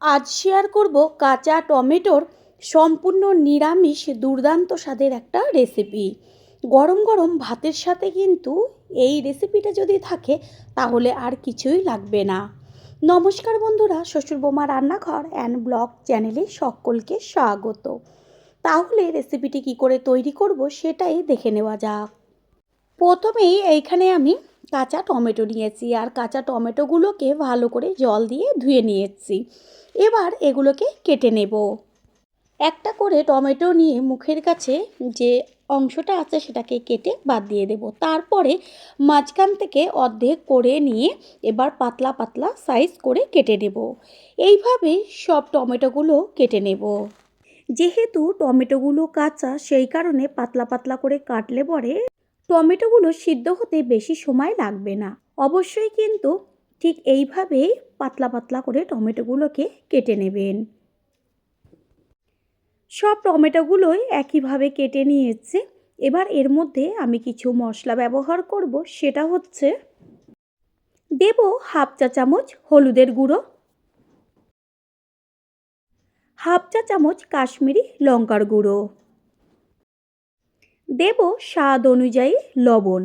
আজ শেয়ার করব কাঁচা টমেটোর সম্পূর্ণ নিরামিষ দুর্দান্ত স্বাদের একটা রেসিপি। গরম গরম ভাতের সাথে কিন্তু এই রেসিপিটা যদি থাকে তাহলে আর কিছুই লাগবে না। নমস্কার বন্ধুরা, শ্বশুর বোমা রান্নাঘর অ্যান্ড ব্লগ চ্যানেলে সকলকে স্বাগত। তাহলে রেসিপিটি কি করে তৈরি করব সেটাই দেখে নেওয়া যাক। প্রথমেই এইখানে আমি কাঁচা টমেটো নিয়েছি, আর কাঁচা টমেটোগুলোকে ভালো করে জল দিয়ে ধুয়ে নিয়েছি। এবার এগুলোকে কেটে নেব। একটা করে টমেটো নিয়ে মুখের কাছে যে অংশটা আছে সেটাকে কেটে বাদ দিয়ে দেব। তারপরে মাঝখান থেকে অর্ধেক করে নিয়ে এবার পাতলা পাতলা সাইজ করে কেটে নেব। এইভাবে সব টমেটোগুলো কেটে নেব। যেহেতু টমেটোগুলো কাঁচা, সেই কারণে পাতলা পাতলা করে কাটলে পরে টমেটোগুলো সিদ্ধ হতে বেশি সময় লাগবে না। অবশ্যই কিন্তু ঠিক এইভাবেই পাতলা পাতলা করে টমেটোগুলোকে কেটে নেবেন। সব টমেটোগুলোই একইভাবে কেটে নিয়েছি। এবার এর মধ্যে আমি কিছু মশলা ব্যবহার করব। সেটা হচ্ছে দেব হাফ চা চামচ হলুদের গুঁড়ো, হাফ চা চামচ কাশ্মীরি লঙ্কার গুঁড়ো, দেব স্বাদ অনুযায়ী লবণ,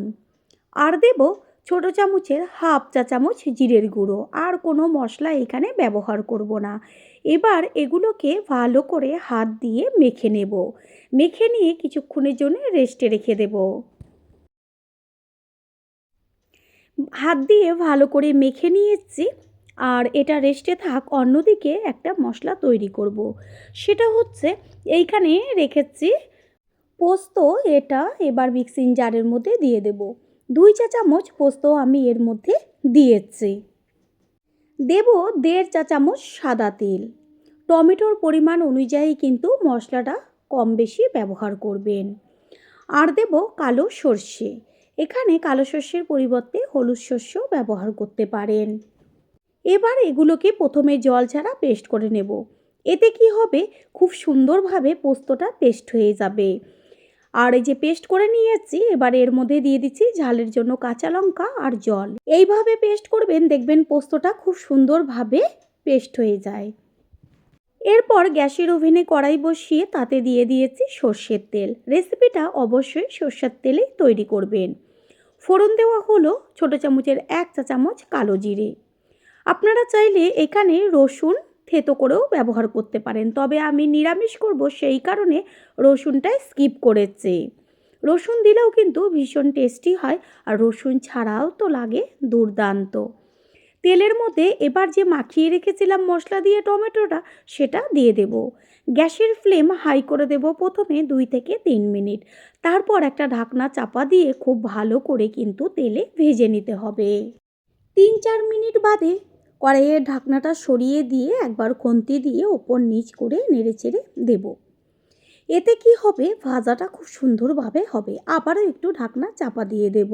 আর দেব ছোট চামচের হাফ চা চামচ জিরের গুঁড়ো। আর কোনো মশলা এখানে ব্যবহার করব না। এবার এগুলোকে ভালো করে হাত দিয়ে মেখে নেব। মেখে নিয়ে কিছুক্ষণের জন্য রেস্টে রেখে দেব। হাত দিয়ে ভালো করে মেখে নিয়েছি, আর এটা রেস্টে থাক। অন্যদিকে একটা মশলা তৈরি করব। সেটা হচ্ছে এইখানে রেখেছি পোস্ত। এটা এবার মিক্সিং জারের মধ্যে দিয়ে দেব। 2 চা চামচ পোস্ত আমি এর মধ্যে দিয়েছি। দেব 1.5 চা চামচ সাদা তেল। টমেটোর পরিমাণ অনুযায়ী কিন্তু মশলাটা কম বেশি ব্যবহার করবেন। আর দেব কালো সর্ষে। এখানে কালো সর্ষের পরিবর্তে হলুদ সর্ষেও ব্যবহার করতে পারেন। এবার এগুলোকে প্রথমে জল ছাড়া পেস্ট করে নেব। এতে কি হবে, খুব সুন্দরভাবে পোস্তটা পেস্ট হয়ে যাবে। আর এই যে পেস্ট করে নিয়েছি, এবার এর মধ্যে দিয়ে দিচ্ছি ঝালের জন্য কাঁচা লঙ্কা আর জল। এইভাবে পেস্ট করবেন, দেখবেন পোস্তটা খুব সুন্দরভাবে পেস্ট হয়ে যায়। এরপর গ্যাসের ওভেনে কড়াই বসিয়ে তাতে দিয়ে দিয়েছি সর্ষের তেল। রেসিপিটা অবশ্যই সর্ষের তেলেই তৈরি করবেন। ফোড়ন দেওয়া হলো ছোট চামচের 1 চা চামচ কালো জিরে। আপনারা চাইলে এখানে রসুন থেতো করেও ব্যবহার করতে পারেন, তবে আমি নিরামিষ করব সেই কারণে রসুনটা স্কিপ করেছি। রসুন দিলেও কিন্তু ভীষণ টেস্টি হয়, আর রসুন ছাড়াও তো লাগে দুর্দান্ত। তেলের মধ্যে এবার যে মাখিয়ে রেখেছিলাম মশলা দিয়ে টমেটোটা, সেটা দিয়ে দেব। গ্যাসের ফ্লেম হাই করে দেব প্রথমে 2 থেকে 3 মিনিট। তারপর একটা ঢাকনা চাপা দিয়ে খুব ভালো করে কিন্তু তেলে ভেজে নিতে হবে। 3-4 মিনিট বাদে কড়াইয়ের ঢাকনাটা সরিয়ে দিয়ে একবার খুন্তি দিয়ে ওপর নিচ করে নেড়েচেড়ে দেব। এতে কি হবে, ভাজাটা খুব সুন্দরভাবে হবে। আবারও একটু ঢাকনা চাপা দিয়ে দেব।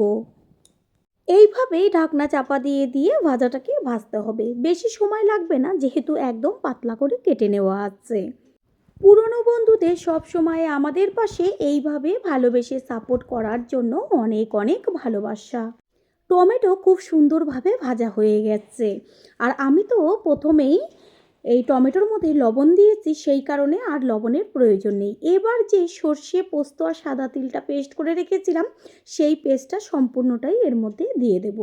এইভাবেই ঢাকনা চাপা দিয়ে দিয়ে ভাজাটাকে ভাজতে হবে। বেশি সময় লাগবে না, যেহেতু একদম পাতলা করে কেটে নেওয়া আছে। পুরনো বন্ধুদের সব সময় আমাদের পাশে এইভাবে ভালোবেসে সাপোর্ট করার জন্য অনেক অনেক ভালোবাসা। টমেটো খুব সুন্দরভাবে ভাজা হয়ে গেছে, আর আমি তো প্রথমেই এই টমেটোর মধ্যে লবণ দিয়েছি, সেই কারণে আর লবণের প্রয়োজন নেই। এবার যে সর্ষে পোস্ত আর সাদা তিলটা পেস্ট করে রেখেছিলাম, সেই পেস্টটা সম্পূর্ণটাই এর মধ্যে দিয়ে দেব।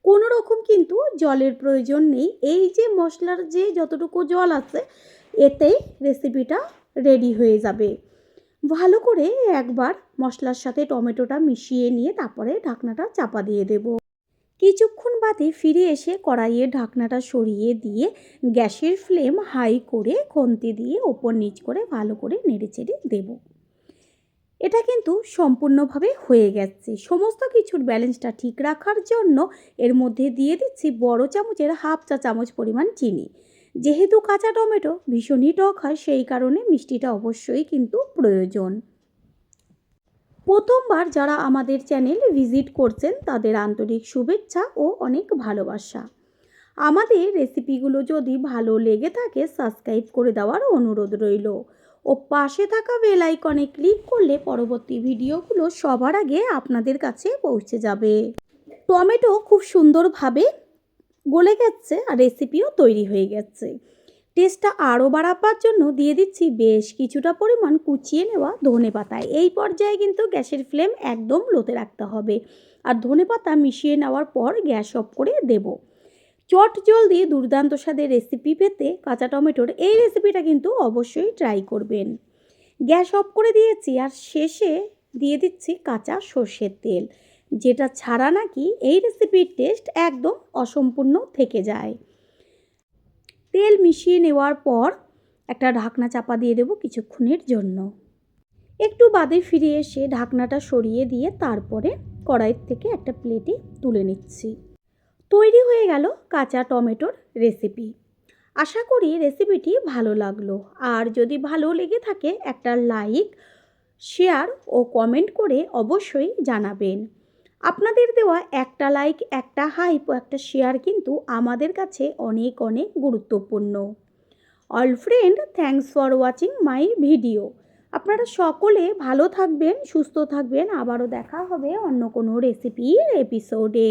কোনো রকম কিন্তু জলের প্রয়োজন নেই। এই যে মশলার যে যতটুকু জল আছে, এতেই রেসিপিটা রেডি হয়ে যাবে। ভালো করে একবার মশলার সাথে টমেটোটা মিশিয়ে নিয়ে তারপরে ঢাকনাটা চাপা দিয়ে দেব। কিছুক্ষণ বাদে ফিরে এসে কড়াইয়ের ঢাকনাটা সরিয়ে দিয়ে গ্যাসের ফ্লেম হাই করে খুন্তি দিয়ে ওপর নিচ করে ভালো করে নেড়েচেড়ে দেব। এটা কিন্তু সম্পূর্ণভাবে হয়ে গেছে। সমস্ত কিছুর ব্যালেন্সটা ঠিক রাখার জন্য এর মধ্যে দিয়ে দিচ্ছি বড় চামচের হাফ চা চামচ পরিমাণ চিনি। যেহেতু কাঁচা টমেটো ভীষণই টক হয়, সেই কারণে মিষ্টিটা অবশ্যই কিন্তু প্রয়োজন। প্রথমবার যারা আমাদের চ্যানেল ভিজিট করছেন তাদের আন্তরিক শুভেচ্ছা ও অনেক ভালোবাসা। আমাদের রেসিপিগুলো যদি ভালো লেগে থাকে সাবস্ক্রাইব করে দেওয়ার অনুরোধ রইল, ও পাশে থাকা বেল আইকনে ক্লিক করলে পরবর্তী ভিডিওগুলো সবার আগে আপনাদের কাছে পৌঁছে যাবে। টমেটো খুব সুন্দরভাবে গলে গেছে আর রেসিপিও তৈরি হয়ে গেছে। টেস্টটা আরও বাড়াবার জন্য দিয়ে দিচ্ছি বেশ কিছুটা পরিমাণ কুচিয়ে নেওয়া ধনেপাতা। এই পর্যায়ে কিন্তু গ্যাসের ফ্লেম একদম লোতে রাখতে হবে। আর ধনেপাতা মিশিয়ে নেওয়ার পর গ্যাস অফ করে দেব। চট জলদি দুর্দান্ত স্বাদের রেসিপি পেতে কাঁচা টমেটোর এই রেসিপিটা কিন্তু অবশ্যই ট্রাই করবেন। গ্যাস অফ করে দিয়েছি আর শেষে দিয়ে দিচ্ছি কাঁচা সর্ষের তেল, যেটা ছাড়া নাকি এই রেসিপির টেস্ট একদম অসম্পূর্ণ থেকে যায়। তেল মিশিয়ে নেওয়ার পর একটা ঢাকনা চাপা দিয়ে দেবো কিছুক্ষণের জন্য। একটু বাদে ফিরে এসে ঢাকনাটা সরিয়ে দিয়ে তারপরে কড়াই থেকে একটা প্লেটে তুলে নিচ্ছি। তৈরি হয়ে গেল কাঁচা টমেটোর রেসিপি। আশা করি রেসিপিটি ভালো লাগলো। আর যদি ভালো লেগে থাকে একটা লাইক, শেয়ার ও কমেন্ট করে অবশ্যই জানাবেন। আপনাদের দেওয়া একটা লাইক, একটা হাইপ ও একটা শেয়ার কিন্তু আমাদের কাছে অনেক অনেক গুরুত্বপূর্ণ। All friend, thanks for watching my video. আপনারা সকলে ভালো থাকবেন, সুস্থ থাকবেন। আবারও দেখা হবে অন্য কোনো রেসিপির এপিসোডে।